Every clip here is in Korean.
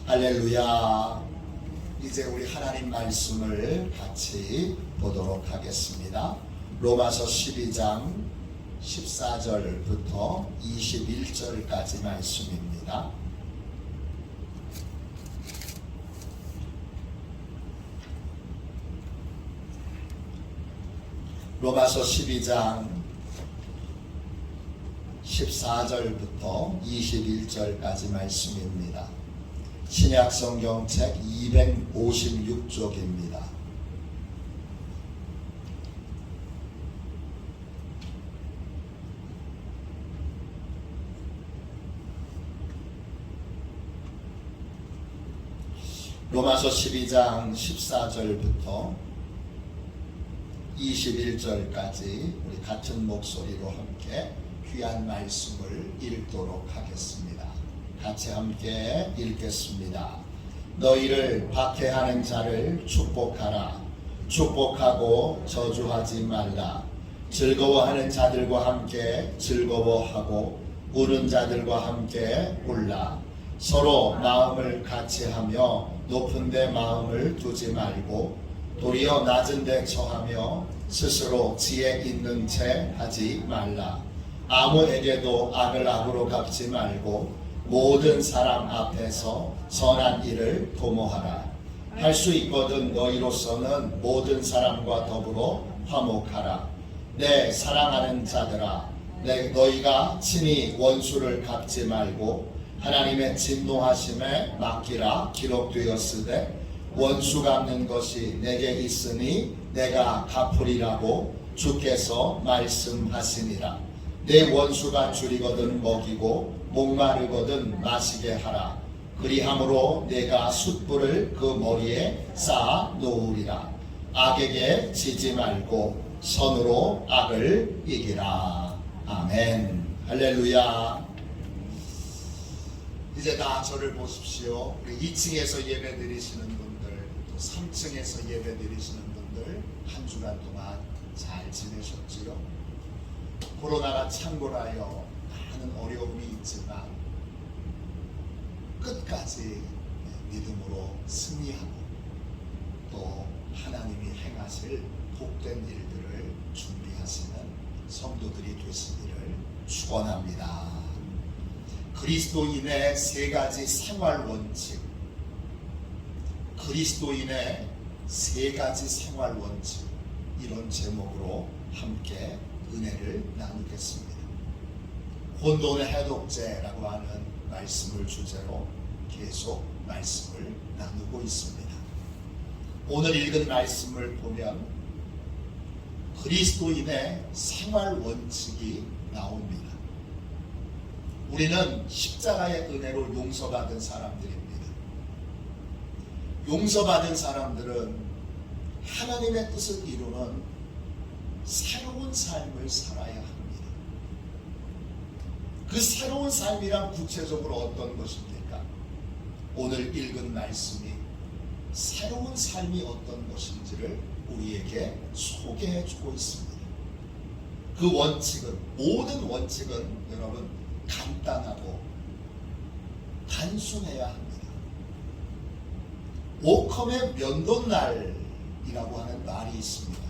할렐루야. 이제 우리 하나님 말씀을 같이 보도록 하겠습니다. 로마서 12장 14절부터 21절까지 말씀입니다. 로마서 12장 14절부터 21절까지 말씀입니다. 신약성경책 256쪽입니다. 로마서 12장 14절부터 21절까지 우리 같은 목소리로 함께 귀한 말씀을 읽도록 하겠습니다. 같이 함께 읽겠습니다. 너희를 박해하는 자를 축복하라. 축복하고 저주하지 말라. 즐거워하는 자들과 함께 즐거워하고 우는 자들과 함께 울라. 서로 마음을 같이하며 높은 데 마음을 두지 말고 도리어 낮은 데 처하며 스스로 지혜 있는 채 하지 말라. 아무에게도 악을 악으로 갚지 말고 모든 사람 앞에서 선한 일을 도모하라. 할 수 있거든 너희로서는 모든 사람과 더불어 화목하라. 내 사랑하는 자들아, 너희가 친히 원수를 갚지 말고 하나님의 진노하심에 맡기라. 기록되었으되 원수 갚는 것이 내게 있으니 내가 갚으리라고 주께서 말씀하시니라. 내 원수가 줄이거든 먹이고 목마르거든 마시게 하라. 그리함으로 내가 숯불을 그 머리에 쌓아 놓으리라. 악에게 지지 말고 선으로 악을 이기라. 아멘. 할렐루야. 이제 다 저를 보십시오. 우리 2층에서 예배 드리시는 분들, 또 3층에서 예배 드리시는 분들 한 주간 동안 잘 지내셨지요? 코로나가 창궐하여 많은 어려움이 있지만 끝까지 믿음으로 승리하고 또 하나님이 행하실 복된 일들을 준비하시는 성도들이 되시기를 축원합니다. 그리스도인의 세 가지 생활 원칙, 그리스도인의 세 가지 생활 원칙, 이런 제목으로 함께 은혜를 나누겠습니다. 혼돈의 해독제라고 하는 말씀을 주제로 계속 말씀을 나누고 있습니다. 오늘 읽은 말씀을 보면 그리스도인의 생활 원칙이 나옵니다. 우리는 십자가의 은혜로 용서받은 사람들입니다. 용서받은 사람들은 하나님의 뜻을 이루는 새로운 삶을 살아야 합니다. 그 새로운 삶이란 구체적으로 어떤 것입니까? 오늘 읽은 말씀이 새로운 삶이 어떤 것인지를 우리에게 소개해 주고 있습니다. 그 원칙은, 모든 원칙은 여러분 간단하고 단순해야 합니다. 오컴의 면도날이라고 하는 말이 있습니다.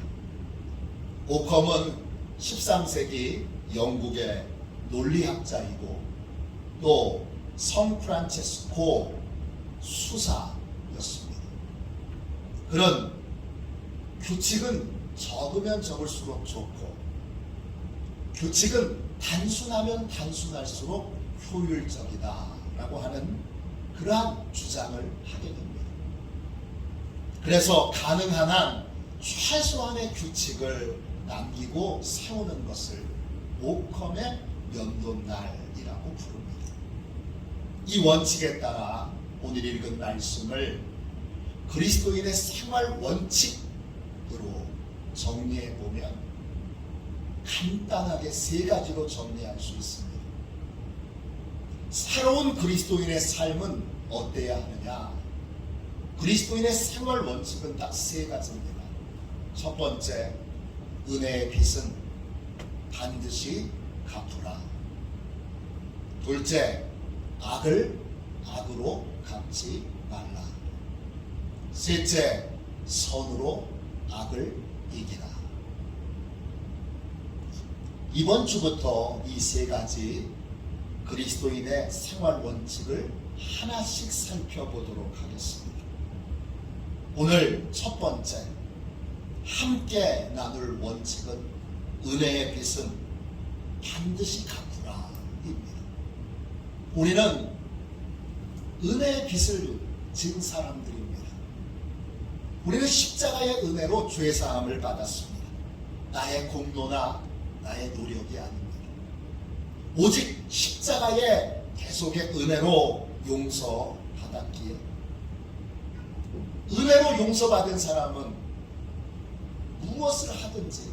오컴은 13세기 영국의 논리학자이고 또 성프란체스코 수사였습니다. 그런 규칙은 적으면 적을수록 좋고 규칙은 단순하면 단순할수록 효율적이다 라고 하는 그러한 주장을 하게 됩니다. 그래서 가능한 한 최소한의 규칙을 남기고 세우는 것을 오컴의 면도날이라고 부릅니다. 이 원칙에 따라 오늘 읽은 말씀을 그리스도인의 생활 원칙으로 정리해 보면 간단하게 세 가지로 정리할 수 있습니다. 새로운 그리스도인의 삶은 어때야 하느냐? 그리스도인의 생활 원칙은 딱 세 가지입니다. 첫 번째, 은혜의 빚은 반드시 갚으라. 둘째, 악을 악으로 갚지 말라. 셋째, 선으로 악을 이기라. 이번 주부터 이 세 가지 그리스도인의 생활 원칙을 하나씩 살펴보도록 하겠습니다. 오늘 첫 번째, 함께 나눌 원칙은 은혜의 빚은 반드시 갚으라 입니다. 우리는 은혜의 빚을 진 사람들입니다. 우리는 십자가의 은혜로 죄사함을 받았습니다. 나의 공로나 나의 노력이 아닙니다. 오직 십자가의 계속의 은혜로 용서받았기에, 은혜로 용서받은 사람은 무엇을 하든지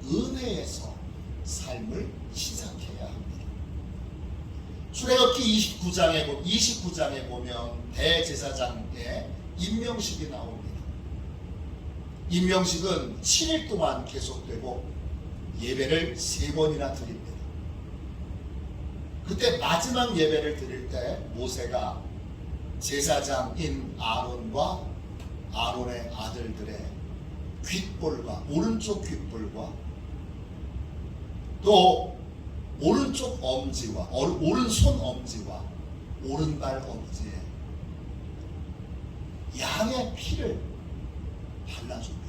은혜에서 삶을 시작해야 합니다. 출애굽기 29장에 보면 대제사장의 임명식이 나옵니다. 임명식은 7일 동안 계속되고 예배를 3번이나 드립니다. 그때 마지막 예배를 드릴 때 모세가 제사장인 아론과 아론의 아들들의 귓볼과 오른쪽 귓볼과 또 오른쪽 엄지와 오른손 엄지와 오른발 엄지에 양의 피를 발라줍니다.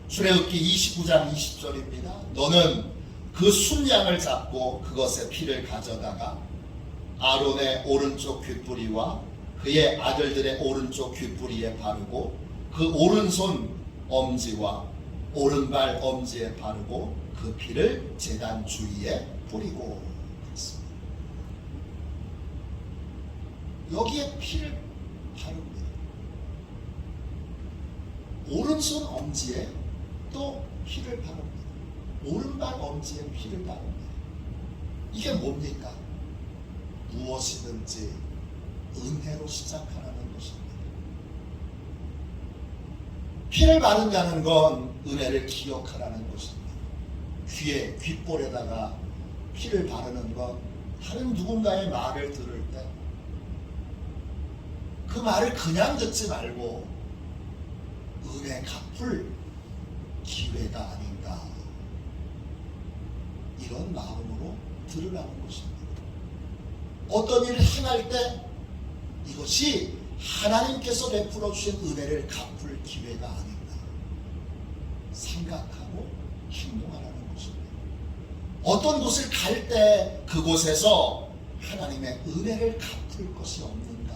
출애굽기 29장 20절입니다. 너는 그 순양을 잡고 그것의 피를 가져다가 아론의 오른쪽 귓뿌리와 그의 아들들의 오른쪽 귓뿌리에 바르고 그 오른손 엄지와 오른발 엄지에 바르고 그 피를 제단 주위에 뿌리고 그랬습니다. 여기에 피를 바릅니다. 오른손 엄지에 또 피를 바릅니다. 오른발 엄지에 피를 바릅니다. 이게 뭡니까? 무엇이든지 은혜로 시작하라는 것입니다. 피를 바른다는 건 은혜를 기억하라는 것입니다. 귀에 귓볼에다가 피를 바르는 건 다른 누군가의 말을 들을 때 그 말을 그냥 듣지 말고 은혜 갚을 기회가 아닌가, 이런 마음으로 들으라는 것입니다. 어떤 일을 행할 때 이것이 하나님께서 베풀어 주신 은혜를 갚을 기회가 아닌가 생각하고 행동하라는 것입니다. 어떤 곳을 갈 때 그곳에서 하나님의 은혜를 갚을 것이 없는가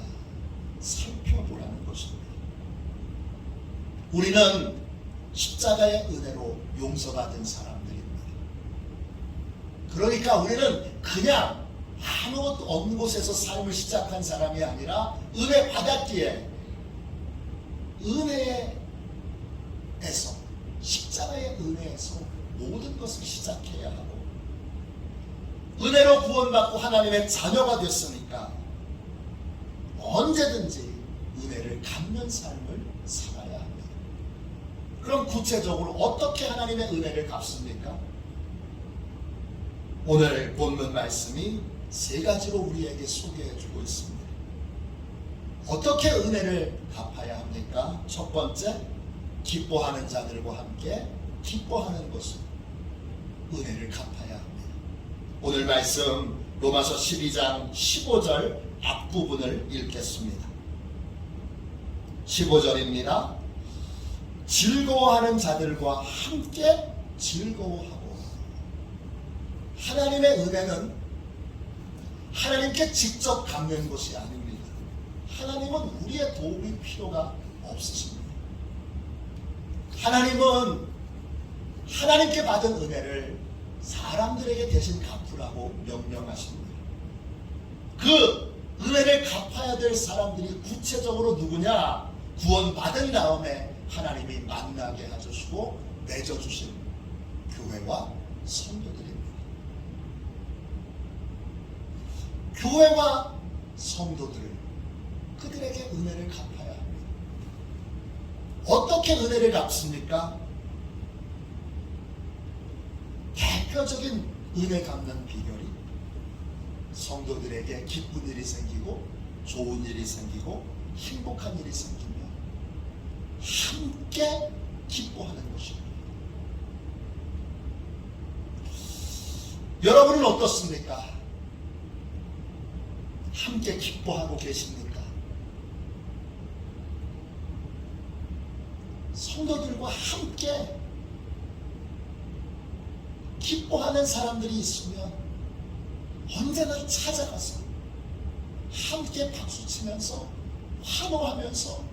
살펴보라는 것입니다. 우리는 십자가의 은혜로 용서받은 사람들입니다. 그러니까 우리는 그냥 아무것도 없는 곳에서 삶을 시작한 사람이 아니라 은혜 받았기에 은혜에서, 십자가의 은혜에서 모든 것을 시작해야 하고, 은혜로 구원받고 하나님의 자녀가 됐으니까 언제든지 은혜를 갚는 삶을 살아야 합니다. 그럼 구체적으로 어떻게 하나님의 은혜를 갚습니까? 오늘 본문 말씀이 3가지로 우리에게 소개해주고 있습니다. 어떻게 은혜를 갚아야 합니까? 첫 번째, 기뻐하는 자들과 함께 기뻐하는 것을 은혜를 갚아야 합니다. 오늘 말씀 로마서 12장 15절 앞부분을 읽겠습니다. 15절입니다. 즐거워하는 자들과 함께 즐거워하고. 하나님의 은혜는 하나님께 직접 갚는 것이 아닙니다. 하나님은 우리의 도움이 필요가 없으십니다. 하나님은 하나님께 받은 은혜를 사람들에게 대신 갚으라고 명령하십니다. 그 은혜를 갚아야 될 사람들이 구체적으로 누구냐? 구원받은 다음에 하나님이 만나게 해주시고 맺어주신 교회와 성도들입니다. 교회와 성도들, 그들에게 은혜를 갚아야 합니다. 어떻게 은혜를 갚습니까? 대표적인 은혜 갚는 비결이 성도들에게 기쁜 일이 생기고 좋은 일이 생기고 행복한 일이 생기면 함께 기뻐하는 것입니다. 여러분은 어떻습니까? 함께 기뻐하고 계십니까? 성도들과 함께 기뻐하는 사람들이 있으면 언제나 찾아가서 함께 박수치면서 환호하면서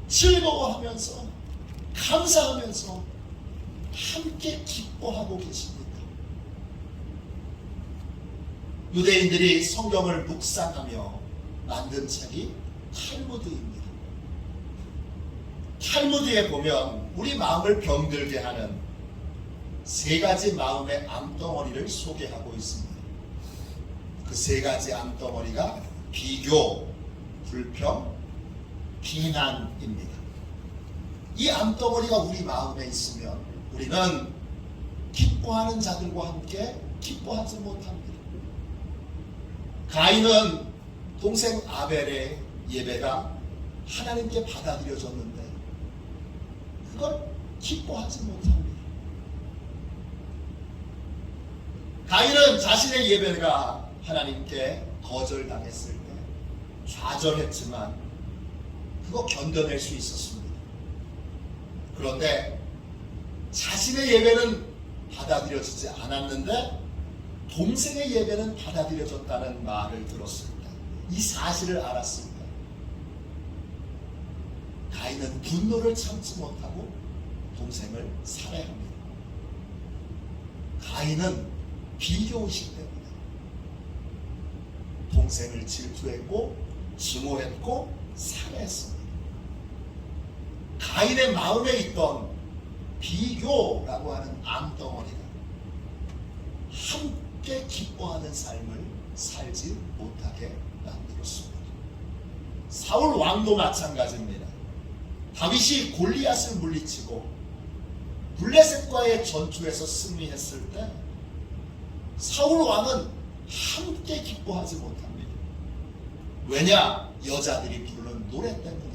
즐거워하면서 감사하면서 함께 기뻐하고 계십니다. 유대인들이 성경을 묵상하며 만든 책이 탈무드입니다. 탈무드에 보면 우리 마음을 병들게 하는 세 가지 마음의 암덩어리를 소개하고 있습니다. 그 세 가지 암덩어리가 비교, 불평, 비난입니다. 이 암덩어리가 우리 마음에 있으면 우리는 기뻐하는 자들과 함께 기뻐하지 못합니다. 가인은 동생 아벨의 예배가 하나님께 받아들여졌는데 그걸 기뻐하지 못합니다. 가인은 자신의 예배가 하나님께 거절당했을 때 좌절했지만 그거 견뎌낼 수 있었습니다. 그런데 자신의 예배는 받아들여지지 않았는데 동생의 예배는 받아들여졌다는 말을 들었을 때, 이 사실을 알았을 때 가인은 분노를 참지 못하고 동생을 살해합니다. 가인은 비교의식 때문에 동생을 질투했고 증오했고 살해했습니다. 가인의 마음에 있던 비교라고 하는 암덩어리가 함께 기뻐하는 삶을 살지 못하게 만들었습니다. 사울 왕도 마찬가지입니다. 다윗이 골리앗을 물리치고 블레셋과의 전투에서 승리했을 때 사울 왕은 함께 기뻐하지 못합니다. 왜냐? 여자들이 부르는 노래 때문입니다.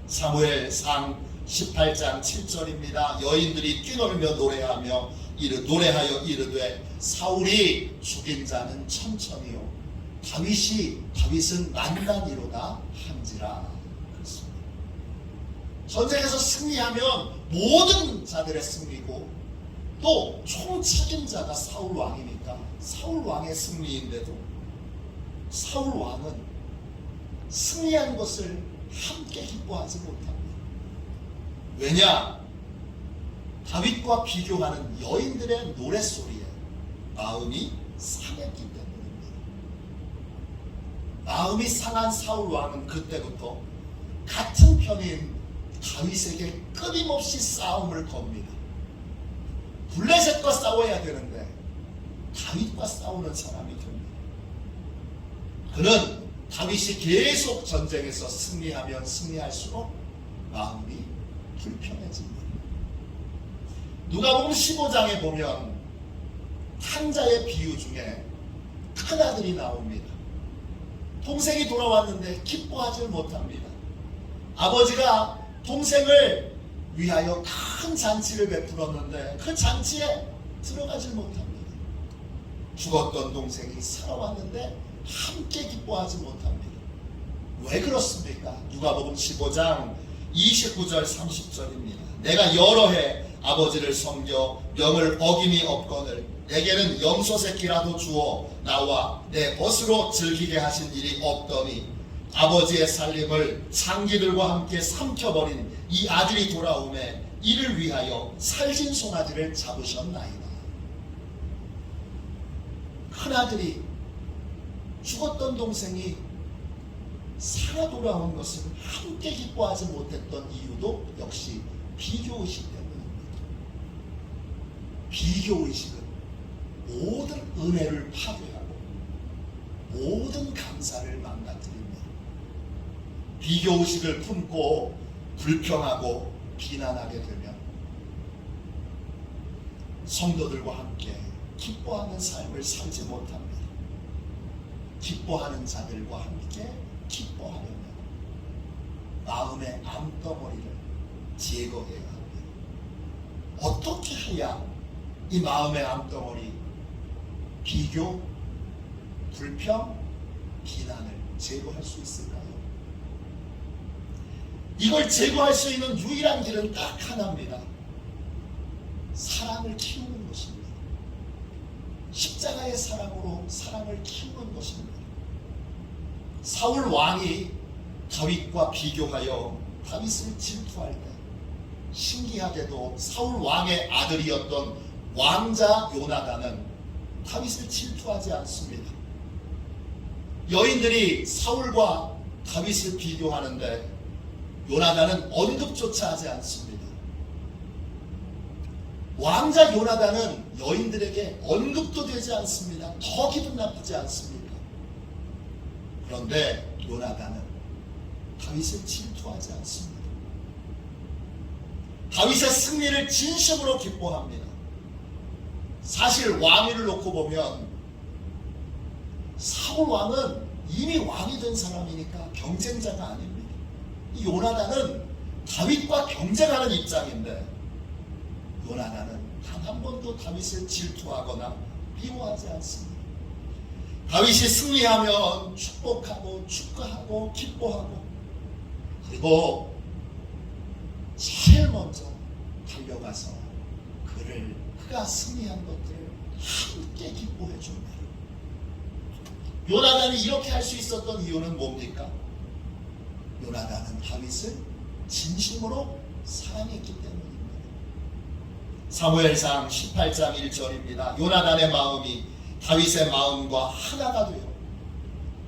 사무엘상 18장 7절입니다. 여인들이 뛰놀며 노래하여 이르되 사울이 죽인 자는 천천히요 다윗은 만만이로다 한지라. 그렇습니다. 전쟁에서 승리하면 모든 자들의 승리고 또 총책임자가 사울 왕이니까 사울 왕의 승리인데도 사울 왕은 승리한 것을 함께 기뻐하지 못합니다. 왜냐? 다윗과 비교하는 여인들의 노랫소리에 마음이 상했기 때문입니다. 마음이 상한 사울 왕은 그때부터 같은 편인 다윗에게 끊임없이 싸움을 겁니다. 블레셋과 싸워야 되는데 다윗과 싸우는 사람이 됩니다. 그는 다윗이 계속 전쟁에서 승리하면 승리할수록 마음이 불편해집니다. 누가복음 15장에 보면 탕자의 비유 중에 큰아들이 나옵니다. 동생이 돌아왔는데 기뻐하지 못합니다. 아버지가 동생을 위하여 큰 잔치를 베풀었는데 그 잔치에 들어가지 못합니다. 죽었던 동생이 살아왔는데 함께 기뻐하지 못합니다. 왜 그렇습니까? 누가복음 15장 29절 30절입니다. 내가 여러 해 아버지를 섬겨 명을 어김이 없거늘 내게는 염소 새끼라도 주어 나와 내 벗으로 즐기게 하신 일이 없더니 아버지의 살림을 장기들과 함께 삼켜버린 이 아들이 돌아오매 이를 위하여 살진 송아지를 잡으셨나이다. 큰아들이 죽었던 동생이 살아 돌아온 것을 함께 기뻐하지 못했던 이유도 역시 비교의식 때문입니다. 비교의식은 모든 은혜를 파괴하고 모든 감사를 망가뜨립니다. 비교의식을 품고 불평하고 비난하게 되면 성도들과 함께 기뻐하는 삶을 살지 못합니다. 기뻐하는 자들과 함께 기뻐하려면 마음의 암덩어리를 제거해야 합니다. 어떻게 해야 이 마음의 암덩어리, 비교, 불평, 비난을 제거할 수 있을까요? 이걸 제거할 수 있는 유일한 길은 딱 하나입니다. 사랑을 키우는 것입니다. 십자가의 사랑으로 사랑을 키우는 것입니다. 사울 왕이 다윗과 비교하여 다윗을 질투할 때 신기하게도 사울 왕의 아들이었던 왕자 요나단은 다윗을 질투하지 않습니다. 여인들이 사울과 다윗을 비교하는데 요나단은 언급조차 하지 않습니다. 왕자 요나단은 여인들에게 언급도 되지 않습니다. 더 기분 나쁘지 않습니다. 그런데 요나단은 다윗을 질투하지 않습니다. 다윗의 승리를 진심으로 기뻐합니다. 사실 왕위를 놓고 보면 사울 왕은 이미 왕이 된 사람이니까 경쟁자가 아닙니다. 이 요나단은 다윗과 경쟁하는 입장인데 요나단은 단 한 번도 다윗을 질투하거나 미워하지 않습니다. 다윗이 승리하면 축복하고 축하하고 기뻐하고 그리고 제일 먼저 달려가서 그가 승리한 것들을 함께 기뻐해 줍니다. 요나단이 이렇게 할 수 있었던 이유는 뭡니까? 요나단은 다윗을 진심으로 사랑했기 때문입니다. 사무엘상 18장 1절입니다. 요나단의 마음이 다윗의 마음과 하나가 되어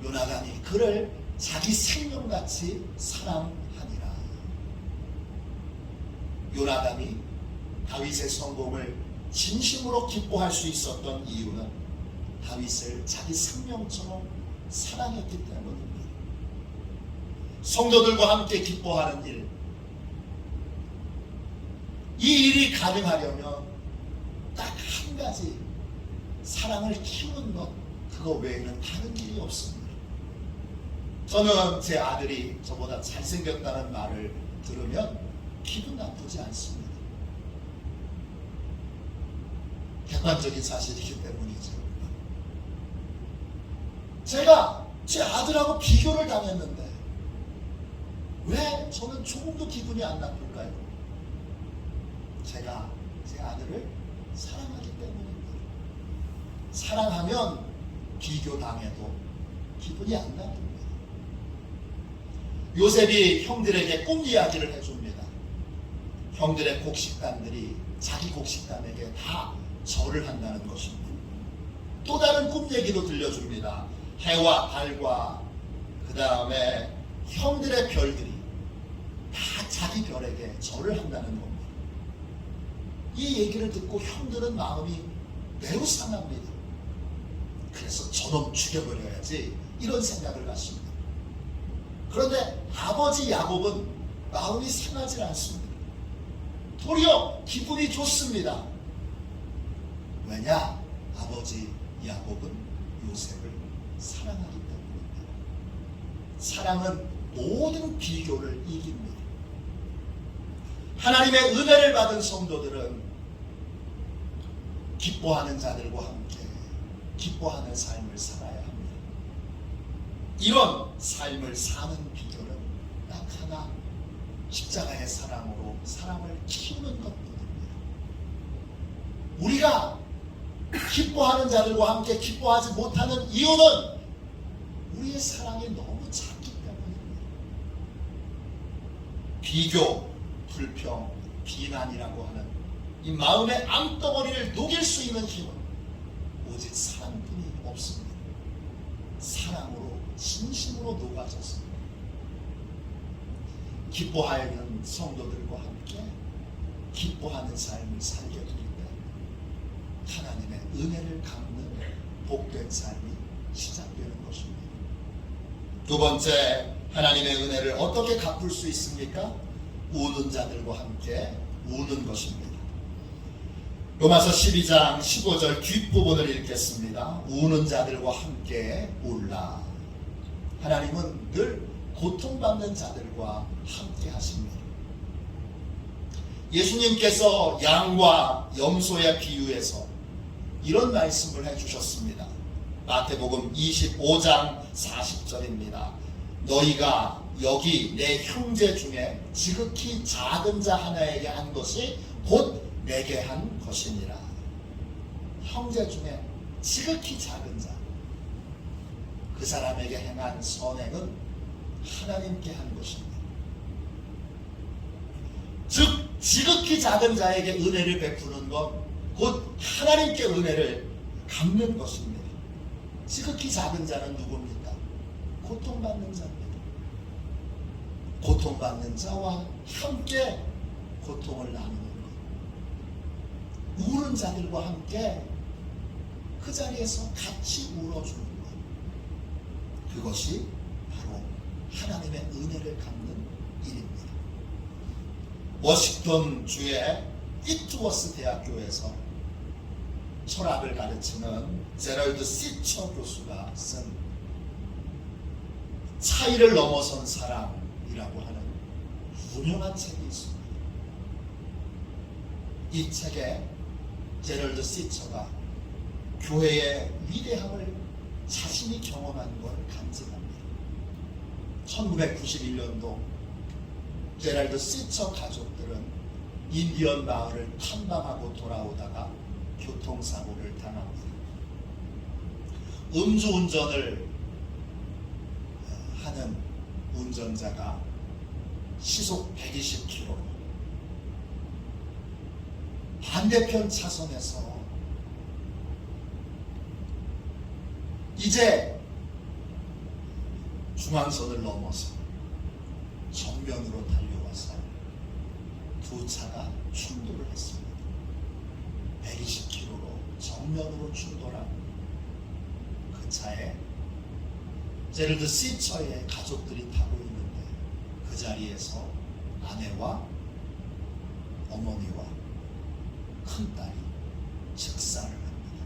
요나단이 그를 자기 생명같이 사랑하니라. 요나단이 다윗의 성공을 진심으로 기뻐할 수 있었던 이유는 다윗을 자기 생명처럼 사랑했기 때문입니다. 성도들과 함께 기뻐하는 일, 이 일이 가능하려면 딱 한 가지 사랑을 키우는 것, 그거 외에는 다른 일이 없습니다. 저는 제 아들이 저보다 잘생겼다는 말을 들으면 기분 나쁘지 않습니다. 객관적인 사실이기 때문이죠. 제가 제 아들하고 비교를 당했는데 왜 저는 조금도 기분이 안 나쁠까요? 제가 제 아들을 사랑하기 때문입니다. 사랑하면 비교당해도 기분이 안 나쁩니다. 요셉이 형들에게 꿈 이야기를 해줍니다. 형들의 곡식단들이 자기 곡식단에게 다 절을 한다는 것입니다. 또 다른 꿈 얘기도 들려줍니다. 해와 달과 그 다음에 형들의 별들이 다 자기 별에게 절을 한다는 겁니다. 이 얘기를 듣고 형들은 마음이 매우 상합니다. 그래서 저놈 죽여버려야지 이런 생각을 갖습니다. 그런데 아버지 야곱은 마음이 상하지 않습니다. 도리어 기분이 좋습니다. 왜냐? 아버지 야곱은 요셉을 사랑하기 때문입니다. 사랑은 모든 비교를 이깁니다. 하나님의 은혜를 받은 성도들은 기뻐하는 자들과 함께 기뻐하는 삶을 살아야 합니다. 이런 삶을 사는 비결은 딱 하나, 십자가의 사랑으로 사랑을 키우는 것뿐입니다. 우리가 기뻐하는 자들과 함께 기뻐하지 못하는 이유는 우리의 사랑이 너무 작기 때문입니다. 비교, 불평, 비난이라고 하는 이 마음의 암덩어리를 녹일 수 있는 힘은 오직 사랑뿐이 없습니다. 사랑으로 진심으로 녹아졌습니다. 기뻐하는 성도들과 함께 기뻐하는 삶을 살게 될 때 하나님의 은혜를 갚는 복된 삶이 시작되는 것입니다. 두 번째, 하나님의 은혜를 어떻게 갚을 수 있습니까? 우는 자들과 함께 우는 것입니다. 로마서 12장 15절 뒷부분을 읽겠습니다. 우는 자들과 함께 울라. 하나님은 늘 고통받는 자들과 함께 하십니다. 예수님께서 양과 염소의 비유에서 이런 말씀을 해주셨습니다. 마태복음 25장 40절입니다. 너희가 여기 내 형제 중에 지극히 작은 자 하나에게 한 것이 곧 내게 한 것이니라. 형제 중에 지극히 작은 자, 그 사람에게 행한 선행은 하나님께 한 것입니다. 즉 지극히 작은 자에게 은혜를 베푸는 것, 곧 하나님께 은혜를 갚는 것입니다. 지극히 작은 자는 누굽니까? 고통받는 자입니다. 고통받는 자와 함께 고통을 나누는 것, 우는 자들과 함께 그 자리에서 같이 울어주는 것, 그것이 바로 하나님의 은혜를 갚는 일입니다. 워싱턴 주의 휘트워스 대학교에서 철학을 가르치는 제럴드 시처 교수가 쓴 차이를 넘어선 사랑이라고 하는 유명한 책이 있습니다. 이 책에 제럴드 시처가 교회의 위대함을 자신이 경험한 걸 간증합니다. 1991년도 제럴드 시처 가족들은 인디언 마을을 탐방하고 돌아오다가 교통사고를 당합니다. 음주운전을 하는 운전자가 시속 120km 반대편 차선에서 이제 중앙선을 넘어서 정면으로 달려와서 두 차가 충돌을 했습니다. 120km로 정면으로 충돌한 그 차에 제럴드 시처의 가족들이 타고 있는데 그 자리에서 아내와 어머니와 큰딸이 즉사를 합니다.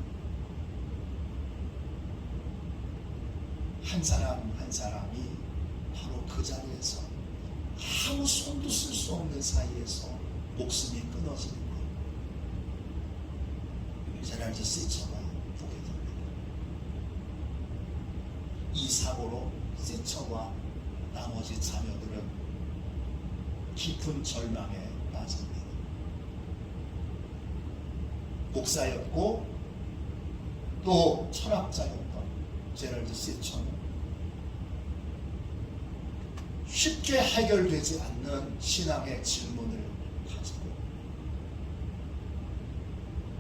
한 사람 한 사람이 바로 그 자리에서 아무 손도 쓸 수 없는 사이에서 목숨이 끊어지는 것, 제럴드 시처가 보게 됩니다. 이 사고로 시처와 나머지 자녀들은 깊은 절망에 빠집니다. 목사였고 또 철학자였던 제럴드 시처는 쉽게 해결되지 않는 신앙의 질문을 가지고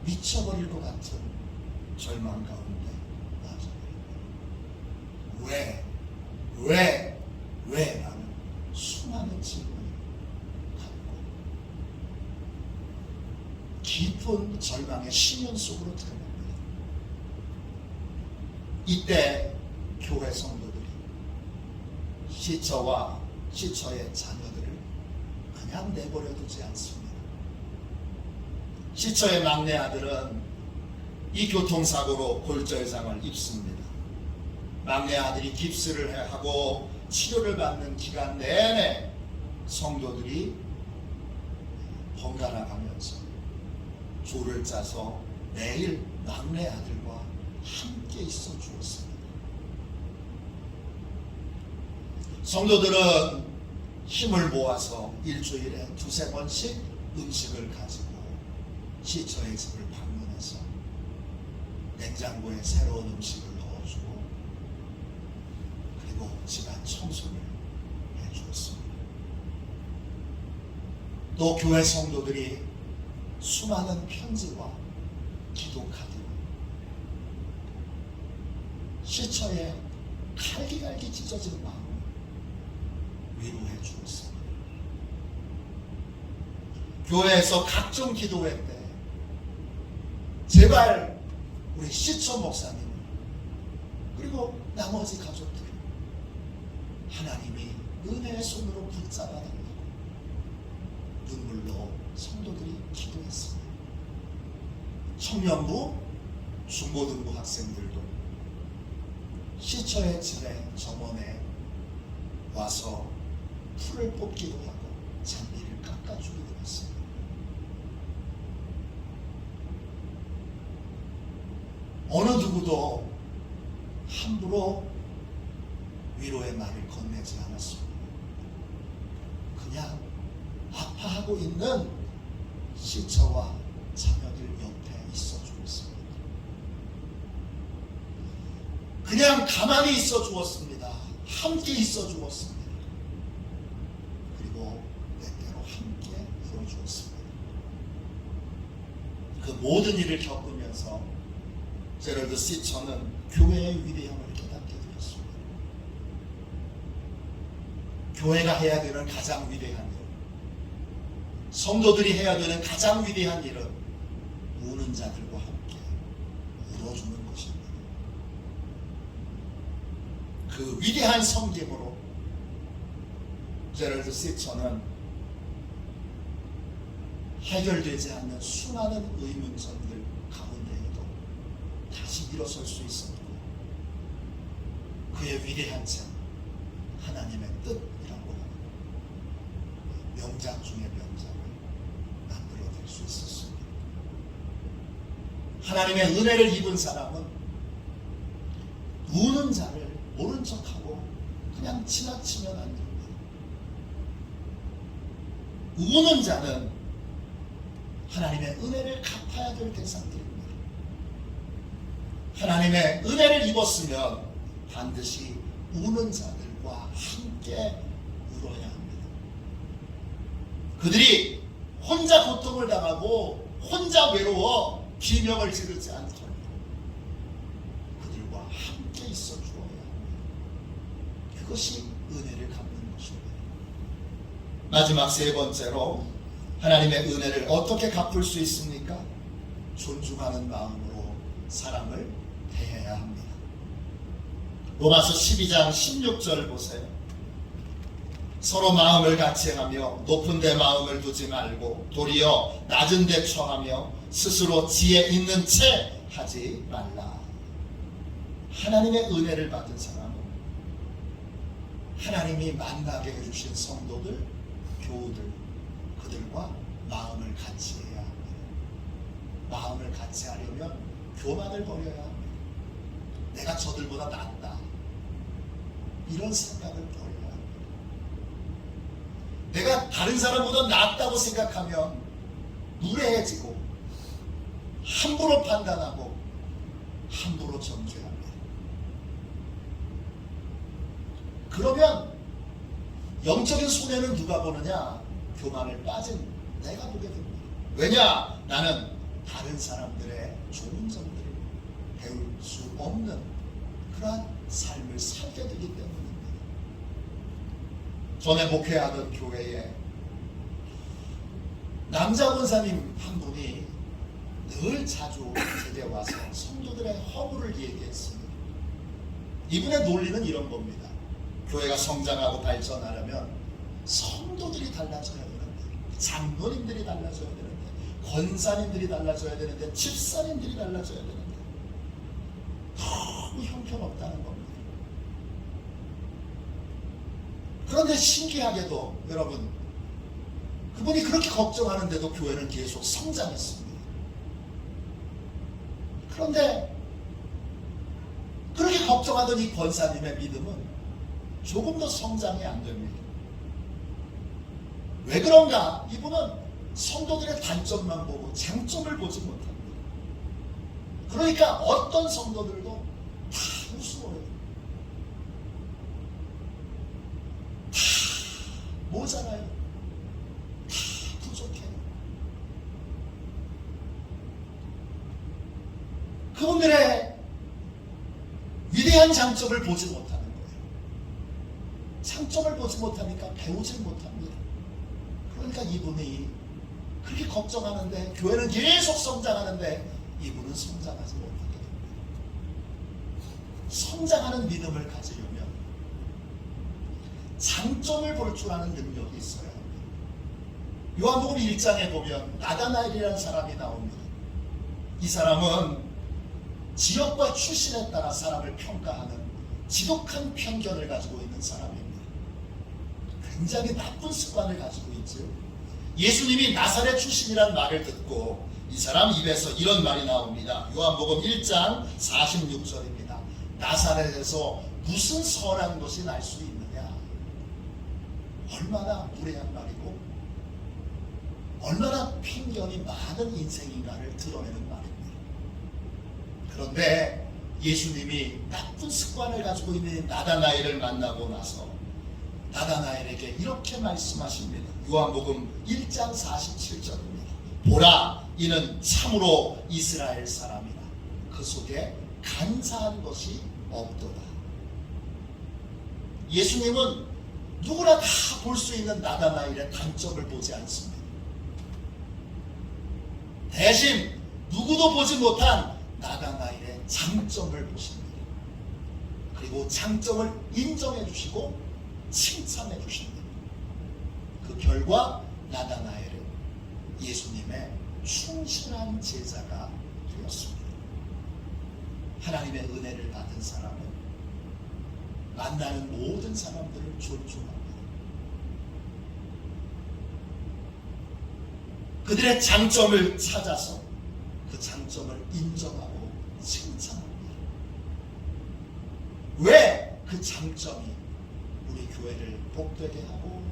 미쳐버릴 것 같은 절망 가운데 빠져버립니다. 왜? 라는 수많은 질문을 갖고 깊은 절망의 심연 속으로 들어갑니다. 이때 교회 성도들이 시처와 시처의 자녀들을 그냥 내버려 두지 않습니다. 시처의 막내 아들은 이 교통사고로 골절상을 입습니다. 막내 아들이 깁스를 하고 치료를 받는 기간 내내 성도들이 번갈아 가면서 조를 짜서 매일 막내 아들과 함께 있어 주었습니다. 성도들은 힘을 모아서 일주일에 두세 번씩 음식을 가지고 시처의 집을 방문해서 냉장고에 새로운 음식을 넣어주고 그리고 집안 청소를 해주었습니다. 또 교회 성도들이 수많은 편지와 기도 카드로 시처의 갈기갈기 찢어진 마음을 위로해 주었습니다. 교회에서 각종 기도회 때 제발 우리 시처 목사님을 그리고 나머지 가족들을 하나님이 은혜의 손으로 붙잡아 달라고, 눈물로 성도들이 기도했습니다. 청년부, 중고등부 학생들도 시처의 집에 정원에 와서 풀을 뽑기도 하고 잔디를 깎아주기도 했습니다. 어느 누구도 함부로 위로의 말을 건네지 않았습니다. 그냥 아파하고 있는 시처와 자녀들 옆에 있어 주었습니다. 그냥 가만히 있어 주었습니다. 함께 있어 주었습니다. 그리고 때때로 함께 울어 주었습니다. 그 모든 일을 겪으면서 제럴드 시처는 교회의 위대함을 깨닫게 되었습니다. 교회가 해야 되는 가장 위대한 일, 성도들이 해야 되는 가장 위대한 일은 우는 자들과 함께 울어주는 것입니다. 그 위대한 성김으로 제럴드 시처는 해결되지 않는 수많은 의문점들 가운데에도 다시 일어설 수 있었고, 그의 위대한 참 하나님의 뜻이라고 하는 명작 중의 명작을 만들어낼 수 있었습니다. 하나님의 은혜를 입은 사람은 우는 자를 모른 척하고 그냥 지나치면 안 됩니다. 우는 자는 하나님의 은혜를 갚아야 될 대상들입니다. 하나님의 은혜를 입었으면 반드시 우는 자들과 함께 울어야 합니다. 그들이 혼자 고통을 당하고 혼자 외로워 비명을 지르지 않도록 그들과 함께 있어 주어야 합니다. 그것이 은혜를 갚는 것입니다. 마지막 세 번째로 하나님의 은혜를 어떻게 갚을 수 있습니까? 존중하는 마음으로 사람을 대해야 합니다. 로마서 12장 16절 보세요. 서로 마음을 같이하며 높은 데 마음을 두지 말고 도리어 낮은 데 처하며 스스로 지혜 있는 채 하지 말라. 하나님의 은혜를 받은 사람은 하나님이 만나게 해주신 성도들, 교우들, 그들과 마음을 같이 해야 합니다. 마음을 같이 하려면 교만을 버려야 합니다. 내가 저들보다 낫다, 이런 생각을 버려야 합니다. 내가 다른 사람보다 낫다고 생각하면 무례해지고 함부로 판단하고 함부로 정죄합니다. 그러면 영적인 손해는 누가 보느냐? 교만을 빠진 내가 보게 됩니다. 왜냐? 나는 다른 사람들의 좋은 점들을 배울 수 없는 그러한 삶을 살게 되기 때문입니다. 전에 목회하던 교회에 남자 권사님 한 분이 늘 자주 제게 와서 성도들의 허물을 얘기했습니다. 이분의 논리는 이런 겁니다. 교회가 성장하고 발전하려면 성도들이 달라져야 되는데, 장로님들이 달라져야 되는데, 권사님들이 달라져야 되는데, 집사님들이 달라져야 되는데 너무 형편없다는 겁니다. 그런데 신기하게도 여러분, 그분이 그렇게 걱정하는데도 교회는 계속 성장했습니다. 그런데 그렇게 걱정하던 이 권사님의 믿음은 조금 더 성장이 안 됩니다. 왜 그런가? 이분은 성도들의 단점만 보고 장점을 보지 못합니다. 그러니까 어떤 성도들도 다 우스워요. 다 모자라요. 다 부족해요. 그분들의 위대한 장점을 보지 못하는 거예요. 장점을 보지 못하니까 배우지 못합니다. 그러니까 이분이 그렇게 걱정하는데, 교회는 계속 성장하는데 이분은 성장하지 못하게 됩니다. 성장하는 믿음을 가지려면 장점을 볼 줄 아는 능력이 있어야 합니다. 요한복음 1장에 보면 나다나엘이라는 사람이 나옵니다. 이 사람은 지역과 출신에 따라 사람을 평가하는 지독한 편견을 가지고 있는 사람입니다. 굉장히 나쁜 습관을 가지고 있죠. 예수님이 나사렛 출신이란 말을 듣고 이 사람 입에서 이런 말이 나옵니다. 요한복음 1장 46절입니다. 나사렛에서 무슨 선한 것이 날 수 있느냐? 얼마나 무례한 말이고 얼마나 편견이 많은 인생인가를 드러내는 말입니다. 그런데 예수님이 나쁜 습관을 가지고 있는 나다나엘을 만나고 나서 나다나엘에게 이렇게 말씀하십니다. 요한복음 1장 47절입니다. 보라, 이는 참으로 이스라엘 사람이라. 그 속에 간사한 것이 없도다. 예수님은 누구나 다 볼 수 있는 나다나엘의 단점을 보지 않습니다. 대신 누구도 보지 못한 나다나엘의 장점을 보십니다. 그리고 장점을 인정해 주시고 칭찬해 주십니다. 그 결과 나다나엘은 예수님의 충실한 제자가 되었습니다. 하나님의 은혜를 받은 사람은 만나는 모든 사람들을 존중합니다. 그들의 장점을 찾아서 그 장점을 인정하고 칭찬합니다. 왜 그 장점이 우리 교회를 복되게 하고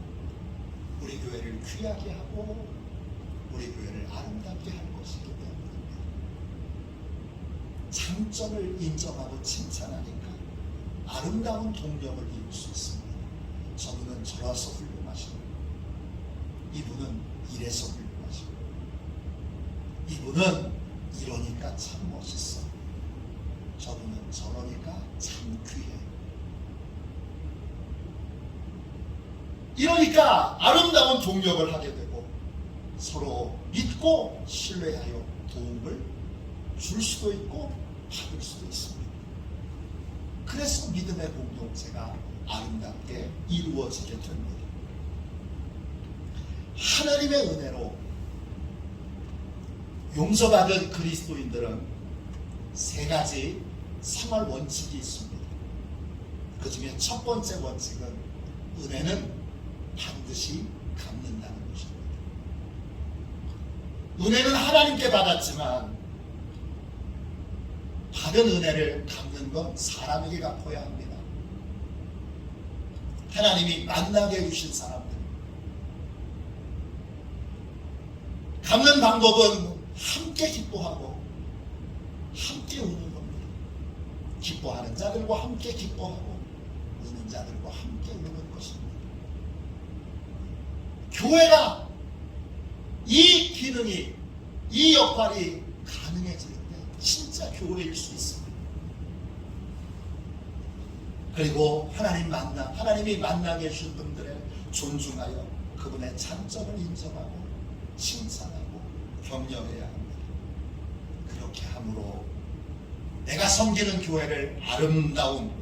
우리 교회를 귀하게 하고 우리 교회를 아름답게 할 것이기 때문입니다. 장점을 인정하고 칭찬하니까 아름다운 동력을 이룰 수 있습니다. 저분은 저라서 훌륭하시고 이분은 이래서 훌륭하시고 이분은 이러니까 참 멋있어. 저분은 저러니까 참 귀해. 이러니까 아름다운 동력을 하게 되고 서로 믿고 신뢰하여 도움을 줄 수도 있고 받을 수도 있습니다. 그래서 믿음의 공동체가 아름답게 이루어지게 됩니다. 하나님의 은혜로 용서받은 그리스도인들은 세 가지 생활 원칙이 있습니다. 그 중에 첫 번째 원칙은 은혜는 반드시 갚는다는 것입니다. 은혜는 하나님께 받았지만 받은 은혜를 갚는 건 사람에게 갚아야 합니다. 하나님이 만나게 해주신 사람들 갚는 방법은 함께 기뻐하고 함께 우는 겁니다. 기뻐하는 자들과 함께 기뻐하고 우는 자들과 함께 우는 것입니다. 교회가 이 기능이 이 역할이 가능해질 때 진짜 교회일 수 있습니다. 그리고 하나님이 만나게 해주신 분들을 존중하여 그분의 장점을 인정하고 칭찬하고 격려해야 합니다. 그렇게 함으로 내가 섬기는 교회를 아름다운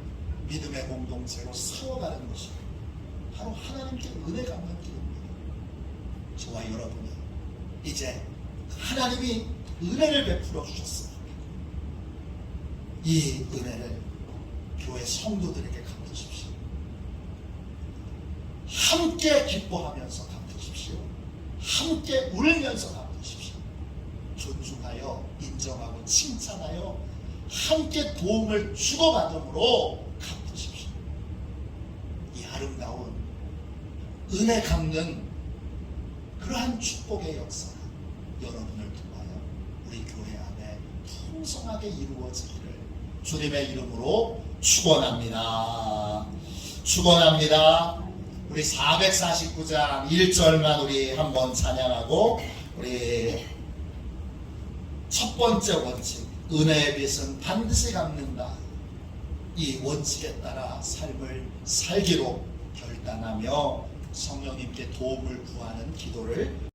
믿음의 공동체로 세워가는 것이 바로 하나님께 은혜 갚는 길입니다. 저와 여러분이 이제 하나님이 은혜를 베풀어 주셨습니다. 이 은혜를 교회 성도들에게 갚으십시오. 함께 기뻐하면서 갚으십시오. 함께 울면서 갚으십시오. 존중하여 인정하고 칭찬하여 함께 도움을 주고받음으로 갚으십시오. 이 아름다운 은혜 갚는 그러한 축복의 역사가 여러분을 통하여 우리 교회 안에 풍성하게 이루어지기를 주님의 이름으로 축원합니다. 축원합니다. 우리 449장 1절만 우리 한번 찬양하고 우리 첫 번째 원칙 은혜의 빚은 반드시 갚는다. 이 원칙에 따라 삶을 살기로 결단하며 성령님께 도움을 구하는 기도를